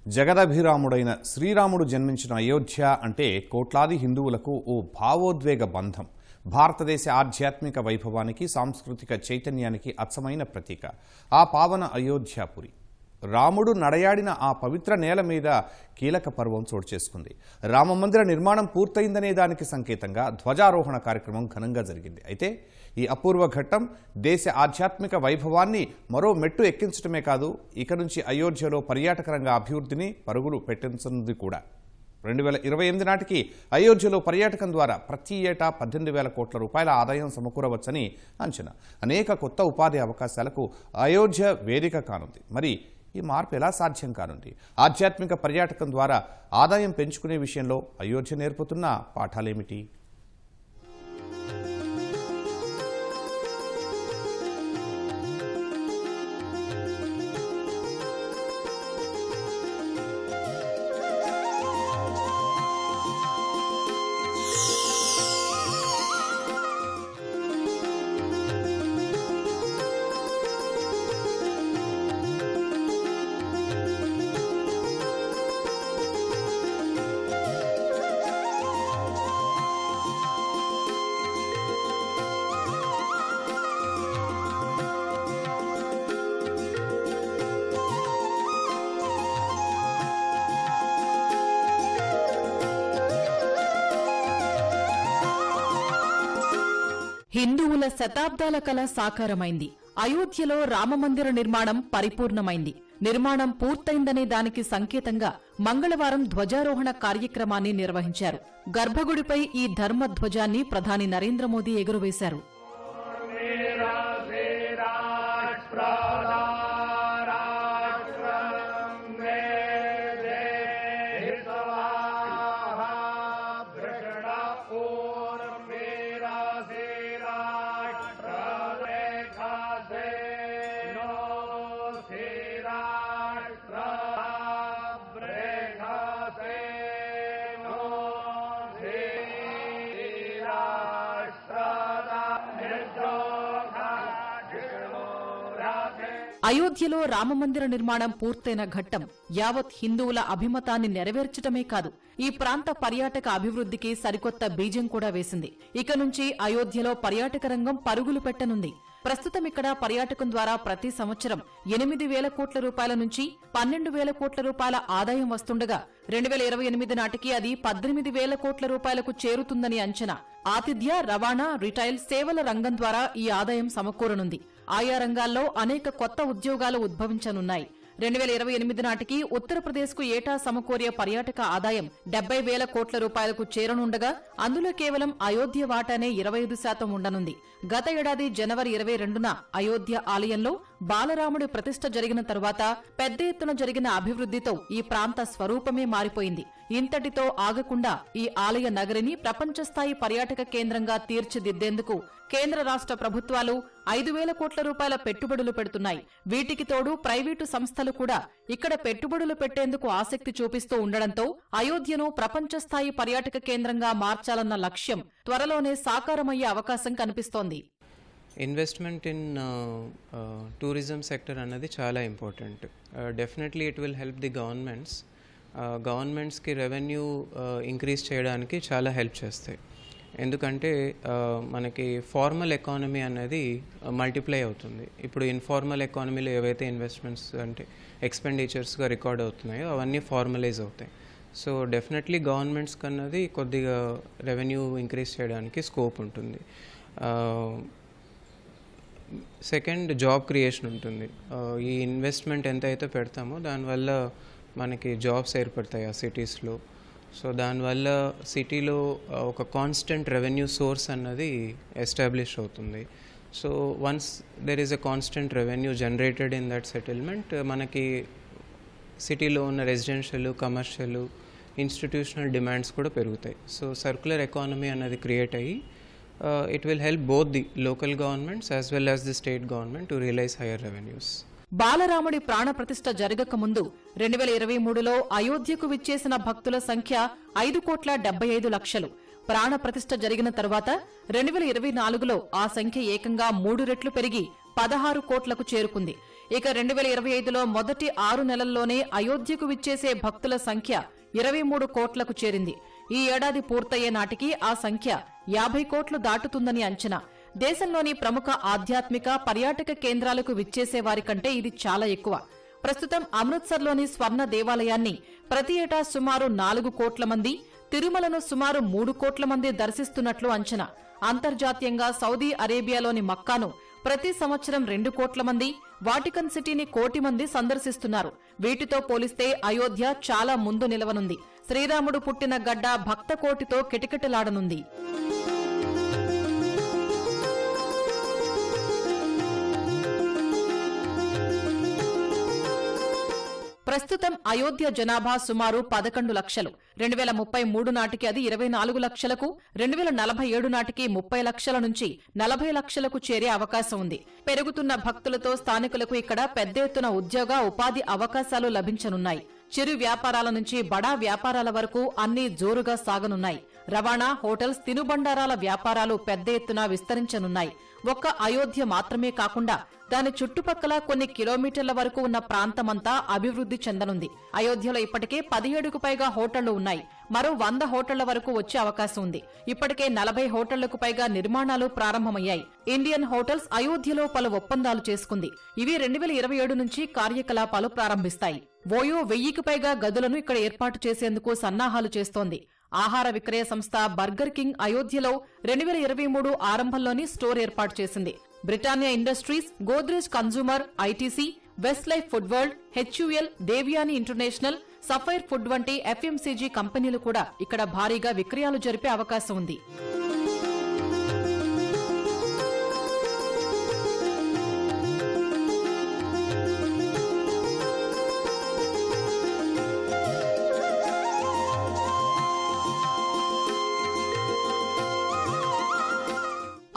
జగదభిరాముడైన శ్రీరాముడు జన్మించిన అయోధ్య అంటే కోట్లాది హిందువులకు ఓ భావోద్వేగ బంధం. భారతదేశ ఆధ్యాత్మిక వైభవానికి, సాంస్కృతిక చైతన్యానికి అచ్చమైన ప్రతీక ఆ పావన అయోధ్యాపురి. రాముడు నడయాడిన ఆ పవిత్ర నేల మీద కీలక పర్వం చోటు చేసుకుంది. రామమందిర నిర్మాణం పూర్తయిందనే దానికి సంకేతంగా ధ్వజారోహణ కార్యక్రమం ఘనంగా జరిగింది. అయితే ఈ అపూర్వ ఘట్టం దేశ ఆధ్యాత్మిక వైభవాన్ని మరో మెట్టు ఎక్కించడమే కాదు, ఇక నుంచి అయోధ్యలో పర్యాటక రంగ అభివృద్ధిని పరుగులు పెట్టించనుంది కూడా. 2028 నాటికి అయోధ్యలో పర్యాటకం ద్వారా ప్రతి ఏటా 18,000 కోట్ల రూపాయల ఆదాయం సమకూరవచ్చని అంచనా. అనేక కొత్త ఉపాధి అవకాశాలకు అయోధ్య వేదిక కానుంది. మరి ఈ మార్పు ఎలా సాధ్యం కానుంది? ఆధ్యాత్మిక పర్యాటకం ద్వారా ఆదాయం పెంచుకునే విషయంలో అయోధ్య నేర్పుతున్న పాఠాలేమిటి? హిందువుల శతాబ్దాల కల సాకారమైంది. అయోధ్యలో రామమందిర నిర్మాణం పరిపూర్ణమైంది. నిర్మాణం పూర్తయిందనే దానికి సంకేతంగా మంగళవారం ధ్వజారోహణ కార్యక్రమాన్ని నిర్వహించారు. గర్భగుడిపై ఈ ధర్మధ్వజాన్ని ప్రధాని నరేంద్ర మోదీ ఎగురవేశారు. అయోధ్యలో రామమందిర నిర్మాణం పూర్తయిన ఘట్టం యావత్ హిందువుల అభిమతాన్ని నెరవేర్చటమే కాదు, ఈ ప్రాంత పర్యాటక అభివృద్ధికి సరికొత్త బీజం కూడా వేసింది. ఇక నుంచి అయోధ్యలో పర్యాటక రంగం పరుగులు పెట్టనుంది. ప్రస్తుతం ఇక్కడ పర్యాటకం ద్వారా ప్రతి సంవత్సరం 8,000 కోట్ల రూపాయల నుంచి 12,000 కోట్ల రూపాయల ఆదాయం వస్తుండగా 2028 నాటికి అది 18,000 కోట్ల రూపాయలకు చేరుతుందని అంచనా. ఆతిథ్య, రవాణా, రిటైల్ సేవల రంగం ద్వారా ఈ ఆదాయం సమకూరనుంది. ఆయా రంగాల్లో అనేక కొత్త ఉద్యోగాలు ఉద్భవించనున్నాయి. 2028 నాటికి ఉత్తరప్రదేశ్కు ఏటా సమకూరే పర్యాటక ఆదాయం 70,000 కోట్ల రూపాయలకు చేరనుండగా అందులో కేవలం అయోధ్య వాటానే 25% ఉండనుంది. గత ఏడాది జనవరి 22న అయోధ్య ఆలయంలో బాలరాముడి ప్రతిష్ఠ జరిగిన తరువాత పెద్ద ఎత్తున జరిగిన అభివృద్ధితో ఈ ప్రాంత స్వరూపమే మారిపోయింది. ఇంతటితో ఆగకుండా ఈ ఆలయ నగరిని ప్రపంచస్థాయి పర్యాటక కేంద్రంగా తీర్చిదిద్దేందుకు కేంద్ర రాష్ట్ర ప్రభుత్వాలు 5,000 కోట్ల రూపాయల పెట్టుబడులు పెడుతున్నాయి. వీటికి తోడు ప్రైవేటు సంస్థలు కూడా ఇక్కడ పెట్టుబడులు పెట్టేందుకు ఆసక్తి చూపిస్తూ ఉండడంతో అయోధ్యను ప్రపంచస్థాయి పర్యాటక కేంద్రంగా మార్చాలన్న లక్ష్యం త్వరలోనే సాకారమయ్యే అవకాశం కనిపిస్తోంది. ఇన్వెస్ట్మెంట్ ఇన్ టూరిజం సెక్టర్ అన్నది చాలా important. Definitely it will help the గవర్నమెంట్స్కి రెవెన్యూ ఇంక్రీజ్ చేయడానికి చాలా హెల్ప్ చేస్తాయి. ఎందుకంటే మనకి ఫార్మల్ ఎకానమీ అనేది మల్టిప్లై అవుతుంది. ఇప్పుడు ఇన్ఫార్మల్ ఎకానమీలో ఏవైతే ఇన్వెస్ట్మెంట్స్ అంటే ఎక్స్పెండిచర్స్గా రికార్డ్ అవుతున్నాయో అవన్నీ ఫార్మలైజ్ అవుతాయి. సో డెఫినెట్లీ గవర్నమెంట్స్ కన్నది కొద్దిగా రెవెన్యూ ఇంక్రీజ్ చేయడానికి స్కోప్ ఉంటుంది. సెకండ్, జాబ్ క్రియేషన్ ఉంటుంది. ఈ ఇన్వెస్ట్మెంట్ ఎంత అయితే పెడతామో దానివల్ల మనకి జాబ్స్ ఏర్పడతాయి ఆ సిటీస్లో. సో దానివల్ల సిటీలో ఒక కాన్స్టెంట్ రెవెన్యూ సోర్స్ అన్నది ఎస్టాబ్లిష్ అవుతుంది. So once there is a constant revenue generated in that settlement, మనకి సిటీలో ఉన్న రెసిడెన్షియల్, కమర్షియల్, ఇన్స్టిట్యూషనల్ డిమాండ్స్ కూడా పెరుగుతాయి. సో సర్క్యులర్ ఎకానమీ అన్నది క్రియేట్ అయ్యి it will help both the local governments as well as the state government to realize higher revenues. బాలరాముడి ప్రాణప్రతిష్ఠ జరగక ముందు 2023లో అయోధ్యకు విచ్చేసిన భక్తుల సంఖ్య 5,75,00,000. ప్రాణప్రతిష్ఠ జరిగిన తరువాత 2024లో ఆ సంఖ్య ఏకంగా 3 రెట్లు పెరిగి 16 కోట్లకు చేరుకుంది. ఇక 2025లో మొదటి 6 నెలల్లోనే అయోధ్యకు విచ్చేసే భక్తుల సంఖ్య 23 కోట్లకు చేరింది. ఈ ఏడాది పూర్తయ్యే నాటికి ఆ సంఖ్య 50 కోట్లు దాటుతుందని అంచనా. దేశంలోని ప్రముఖ ఆధ్యాత్మిక పర్యాటక కేంద్రాలకు విచ్చేసే వారి కంటే ఇది చాలా ఎక్కువ. ప్రస్తుతం అమృత్సర్లోని స్వర్ణ దేవాలయాన్ని ప్రతి ఏటా సుమారు 4 కోట్ల మంది, తిరుమలను సుమారు 3 కోట్ల మంది దర్శిస్తున్నట్లు అంచనా. అంతర్జాతీయంగా సౌదీ అరేబియాలోని మక్కాను ప్రతి సంవత్సరం 2 కోట్ల మంది, వాటికన్ సిటీని 1 కోటి మంది సందర్శిస్తున్నారు. వీటితో పోలిస్తే అయోధ్య చాలా ముందు నిలవనుంది. శ్రీరాముడు పుట్టిన గడ్డ భక్త కోటితో కిటకిటలాడనుంది. ప్రస్తుతం అయోధ్య జనాభా సుమారు 11 లక్షలు. 2033 నాటికి అది 24 లక్షలకు, 2047 నాటికి 30 లక్షల నుంచి 40 లక్షలకు చేరే అవకాశం ఉంది. పెరుగుతున్న భక్తులతో స్థానికులకు ఇక్కడ పెద్ద ఎత్తున ఉద్యోగ, ఉపాధి అవకాశాలు లభించనున్నాయి. చిరు వ్యాపారాల నుంచి బడా వ్యాపారాల వరకు అన్నీ జోరుగా సాగనున్నాయి. రవాణా, హోటల్స్, తినుబండారాల వ్యాపారాలు పెద్ద ఎత్తున విస్తరించనున్నాయి. ఒక్క అయోధ్య మాత్రమే కాకుండా దాని చుట్టుపక్కల కొన్ని కిలోమీటర్ల వరకు ఉన్న ప్రాంతమంతా అభివృద్ధి చెందనుంది. అయోధ్యలో ఇప్పటికే 17కు పైగా హోటళ్లు ఉన్నాయి. మరో 100 హోటళ్ల వరకు వచ్చే అవకాశం ఉంది. ఇప్పటికే 40 హోటళ్లకు పైగా నిర్మాణాలు ప్రారంభమయ్యాయి. ఇండియన్ హోటల్స్ అయోధ్యలో పలు ఒప్పందాలు చేసుకుంది. ఇవి 2027 నుంచి కార్యకలాపాలు ప్రారంభిస్తాయి. ఓయో 1000కి పైగా గదులను ఇక్కడ ఏర్పాటు చేసేందుకు సన్నాహాలు చేస్తోంది. ఆహార విక్రయ సంస్థ బర్గర్ కింగ్ అయోధ్యలో 2023 ఆరంభంలోని స్టోర్ ఏర్పాటు చేసింది. Britannia industries, Godrej consumer, ITC, west life food world, HUL, Devyani international, sapphire food వంటి ఎఫ్ఎంసీజీ కంపెనీలు కూడా ఇక్కడ భారీగా విక్రయాలు జరిపే అవకాశం ఉంది.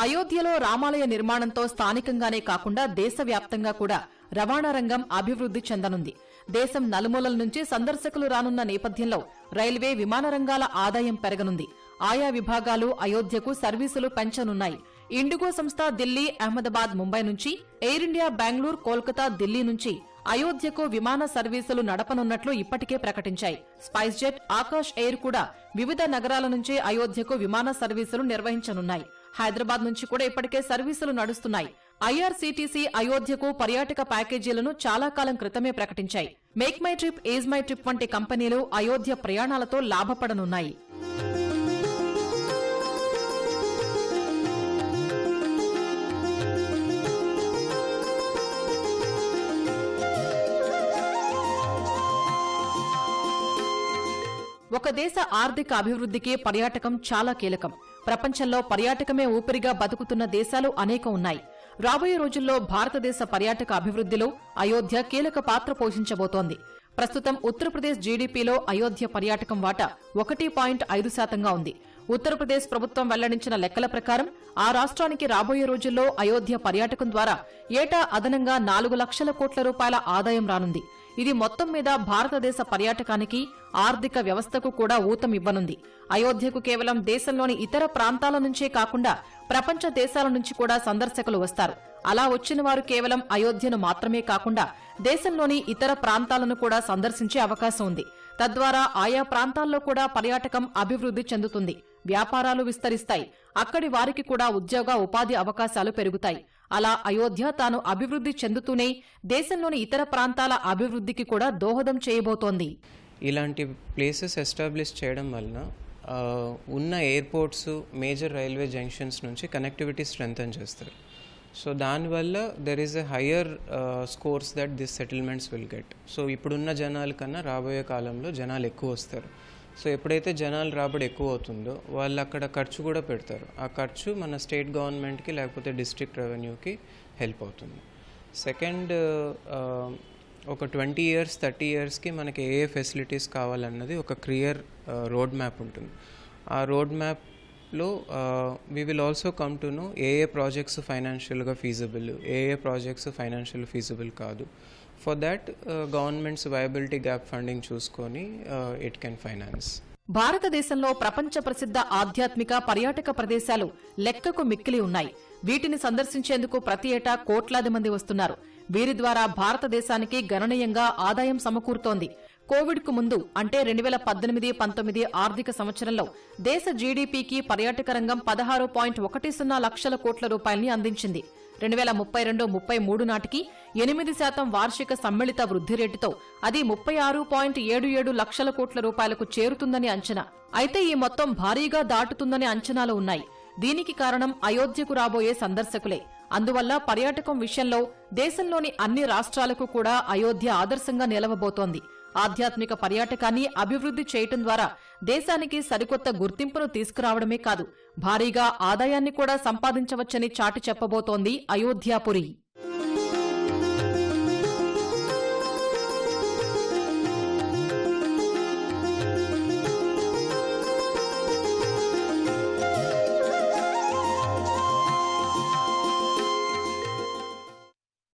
అయోధ్యలో రామాలయ నిర్మాణంతో స్థానికంగానే కాకుండా దేశవ్యాప్తంగా కూడా రవాణా రంగం అభివృద్ధి చెందనుంది. దేశం నలుమూలల నుంచి సందర్శకులు రానున్న నేపథ్యంలో రైల్వే, విమాన రంగాల ఆదాయం పెరగనుంది. ఆయా విభాగాలు అయోధ్యకు సర్వీసులు పెంచనున్నాయి. ఇండిగో సంస్థ ఢిల్లీ, అహ్మదాబాద్, ముంబై నుంచి, ఎయిర్ ఇండియా బెంగళూరు, కోల్కతా, ఢిల్లీ నుంచి అయోధ్యకు విమాన సర్వీసులు నడపనున్నట్లు ఇప్పటికే ప్రకటించాయి. స్పైస్ జెట్, ఆకాష్ ఎయిర్ కూడా వివిధ నగరాల నుంచి అయోధ్యకు విమాన సర్వీసులు నిర్వహించనున్నాయి. హైదరాబాద్ నుంచి కూడా ఇప్పటికే సర్వీసులు నడుస్తున్నాయి. ఐఆర్సీటీసీ అయోధ్యకు పర్యాటక ప్యాకేజీలను చాలా కాలం క్రితమే ప్రకటించాయి. Make my trip, is my trip వంటి కంపెనీలు అయోధ్య ప్రయాణాలతో లాభపడనున్నాయి. ఒక దేశ ఆర్థిక అభివృద్ధికి పర్యాటకం చాలా కీలకం. ప్రపంచంలో పర్యాటకమే ఊపిరిగా బతుకుతున్న దేశాలు అనేకం ఉన్నాయి. రాబోయే రోజుల్లో భారతదేశ పర్యాటక అభివృద్ధిలో అయోధ్య కీలక పాత్ర పోషించబోతోంది. ప్రస్తుతం ఉత్తరప్రదేశ్ జీడీపీలో అయోధ్య పర్యాటకం వాటా 1.5% ఉంది. ఉత్తరప్రదేశ్ ప్రభుత్వం వెల్లడించిన లెక్కల ప్రకారం ఆ రాష్ట్రానికి రాబోయే రోజుల్లో అయోధ్య పర్యాటకం ద్వారా ఏటా అదనంగా 4 లక్షల కోట్ల రూపాయల ఆదాయం రానుంది. ఇది మొత్తం మీద భారతదేశ పర్యాటకానికి, ఆర్థిక వ్యవస్థకు కూడా ఊతం ఇవ్వనుంది. అయోధ్యకు కేవలం దేశంలోని ఇతర ప్రాంతాల నుంచే కాకుండా ప్రపంచ దేశాల నుంచి కూడా సందర్శకులు వస్తారు. అలా వచ్చిన వారు కేవలం అయోధ్యను మాత్రమే కాకుండా దేశంలోని ఇతర ప్రాంతాలను కూడా సందర్శించే అవకాశం ఉంది. తద్వారా ఆయా ప్రాంతాల్లో కూడా పర్యాటకం అభివృద్ధి చెందుతుంది. వ్యాపారాలు విస్తరిస్తాయి. అక్కడి వారికి కూడా ఉద్యోగ, ఉపాధి అవకాశాలు పెరుగుతాయి. అలా అయోధ్య తాను అభివృద్ధి చెందుతూనే దేశంలోని ఇతర ప్రాంతాల అభివృద్ధికి కూడా దోహదం చేయబోతోంది. ఇలాంటి ప్లేసెస్ ఎస్టాబ్లిష్ చేయడం వలన ఉన్న ఎయిర్పోర్ట్స్, మేజర్ రైల్వే జంక్షన్స్ నుంచి కనెక్టివిటీ స్ట్రెంథన్ చేస్తారు. సో దానివల్ల there is a higher scores that this settlements will get. So ఇప్పుడున్న జనాల కన్నా రాబోయే కాలంలో జనాలు ఎక్కువ వస్తారు. సో ఎప్పుడైతే జనాలు రాబడి ఎక్కువ అవుతుందో వాళ్ళు అక్కడ ఖర్చు కూడా పెడతారు. ఆ ఖర్చు మన స్టేట్ గవర్నమెంట్కి లేకపోతే డిస్ట్రిక్ట్ రెవెన్యూకి హెల్ప్ అవుతుంది. సెకండ్, ఒక 20 years 30 yearsకి మనకి ఏ ఫెసిలిటీస్ కావాలన్నది ఒక క్లియర్ రోడ్ మ్యాప్ ఉంటుంది. ఆ రోడ్ మ్యాప్లో we will also come to know A projects ఫైనాన్షియల్గా ఫీజిబుల్, ఏ ప్రాజెక్ట్స్ ఫైనాన్షియల్ ఫీజిబుల్ కాదు. For that governments viability gap funding చూసుకొని ఇట్ కెన్ ఫైనాన్స్. భారతదేశంలో ప్రపంచ ప్రసిద్ధ ఆధ్యాత్మిక పర్యాటక ప్రదేశాలు లెక్కకు మిక్కిలి ఉన్నాయి. వీటిని సందర్శించేందుకు ప్రతి ఏటా కోట్లాది మంది వస్తున్నారు. వీరి ద్వారా భారతదేశానికి గణనీయంగా ఆదాయం సమకూరుతోంది. కోవిడ్కు ముందు అంటే 2018-19 ఆర్థిక సంవత్సరంలో దేశ జీడీపీకి పర్యాటక రంగం 16.10 లక్షల కోట్ల రూపాయల్ని అందించింది. 2032-33 నాటికి 8% వార్షిక సమ్మిళిత వృద్ధి రేటుతో అది 36.77 లక్షల కోట్ల రూపాయలకు చేరుతుందని అంచనా. అయితే ఈ మొత్తం భారీగా దాటుతుందని అంచనాలు ఉన్నాయి. దీనికి కారణం అయోధ్యకు రాబోయే సందర్శకులే. అందువల్ల పర్యాటకం విషయంలో దేశంలోని అన్ని రాష్ట్రాలకు కూడా అయోధ్య ఆదర్శంగా నిలవబోతోంది. ఆధ్యాత్మిక పర్యాటకాన్ని అభివృద్ధి చేయటం ద్వారా దేశానికి సరికొత్త గుర్తింపును తీసుకురావడమే కాదు, భారీగా ఆదాయాన్ని కూడా సంపాదించవచ్చని చాటి చెప్పబోతోంది అయోధ్యాపురి.